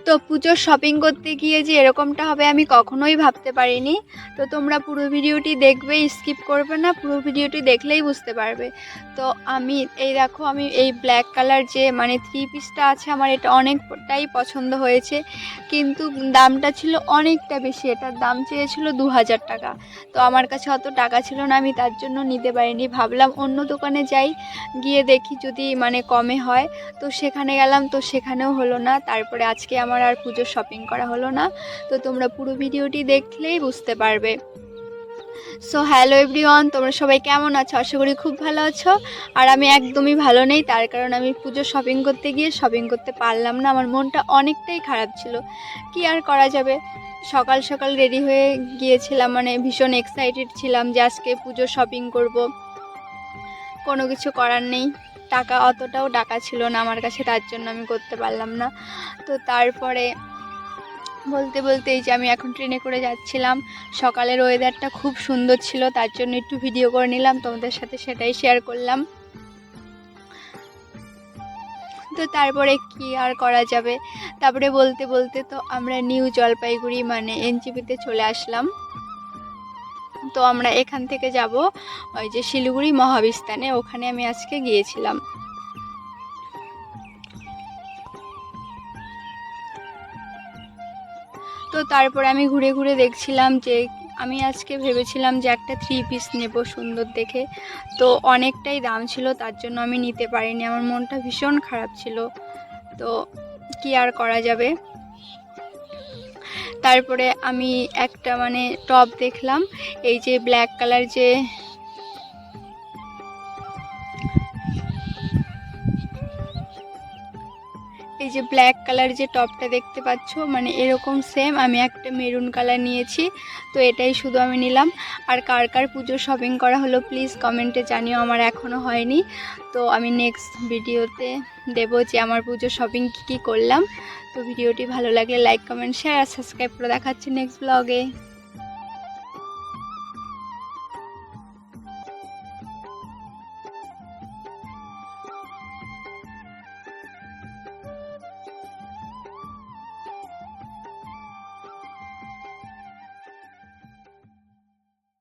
তো পুজোর শপিং করতে গিয়ে যে এরকমটা হবে আমি কখনোই ভাবতে পারিনি। তো তোমরা পুরো ভিডিওটি দেখবে, স্কিপ করবে না, পুরো ভিডিওটি দেখলেই বুঝতে পারবে। তো আমি এই দেখো, আমি এই ব্ল্যাক কালার যে মানে 3 পিসটা আছে আমার এটা অনেকটাই পছন্দ হয়েছে, কিন্তু দামটা ছিল অনেকটা বেশি। এটার দাম চেয়েছিল 2000 টাকা। তো আমার কাছে অত টাকা ছিল না, আমি তার জন্য নিতে পারিনি। ভাবলাম অন্য দোকানে যাই, গিয়ে দেখি যদি মানে কমে হয়। তো সেখানে গেলাম, তো সেখানেও হলো না। তারপরে আজকে আমার আর পুজোর শপিং করা হলো না। তো তোমরা পুরো ভিডিওটি দেখলেই বুঝতে পারবে। সো হ্যালো এভরিওয়ান, তোমরা সবাই কেমন আছো? আশা করি খুব ভালো আছো। আর আমি একদমই ভালো নেই, তার কারণ আমি পুজোর শপিং করতে গিয়ে শপিং করতে পারলাম না। আমার মনটা অনেকটাই খারাপ ছিল, কি আর করা যাবে। সকাল সকাল রেডি হয়ে গিয়েছিলাম, মানে ভীষণ এক্সাইটেড ছিলাম যে আজকে পুজোর শপিং করব। কোনো কিছু করার নেই, অতটাও টাকা ছিল না আমার কাছে, তার জন্য আমি করতে পারলাম না। তো তারপরে বলতে বলতে এই যে আমি এখন ট্রেনে করে যাচ্ছিলাম। সকালের ওয়েদারটা খুব সুন্দর ছিল, তার জন্য একটু ভিডিও করে নিলাম, তোমাদের সাথে সেটাই শেয়ার করলাম। তো তারপরে কি আর করা যাবে। তারপরে বলতে বলতে তো আমরা নিউ জলপাইগুড়ি মানে এনজিপিতে চলে আসলাম। তো আমরা এখান থেকে যাব ওই যে শিলিগুড়ি মহাবিস্তানে, ওখানে আমি আজকে গিয়েছিলাম। তো তারপর আমি ঘুরে ঘুরে দেখছিলাম যে আমি আজকে ভেবেছিলাম যে একটা 3 পিস নেব সুন্দর দেখে। তো অনেকটাই দাম ছিল, তার জন্য আমি নিতে পারিনি। আমার মনটা ভীষণ খারাপ ছিল, তো কি আর করা যাবে। তারপরে আমি একটা মানে টপ দেখলাম, এই যে ব্ল্যাক কালার যে এই যে ব্ল্যাক কালার যে টপটা দেখতে পাচ্ছ, মানে এরকম সেম আমি একটা মেরুন কালার নিয়েছি। তো এটাই শুধু আমি নিলাম। আর কার কার পুজোর শপিং করা হলো প্লিজ কমেন্টে জানিও, আমার এখনও হয়নি। তো আমি নেক্সট ভিডিওতে দেবো যে আমার পুজোর শপিং কী কী করলাম। তো ভিডিওটি ভালো লাগলে লাইক কমেন্ট শেয়ার আর সাবস্ক্রাইব করে দেখাচ্ছি নেক্সট ব্লগে।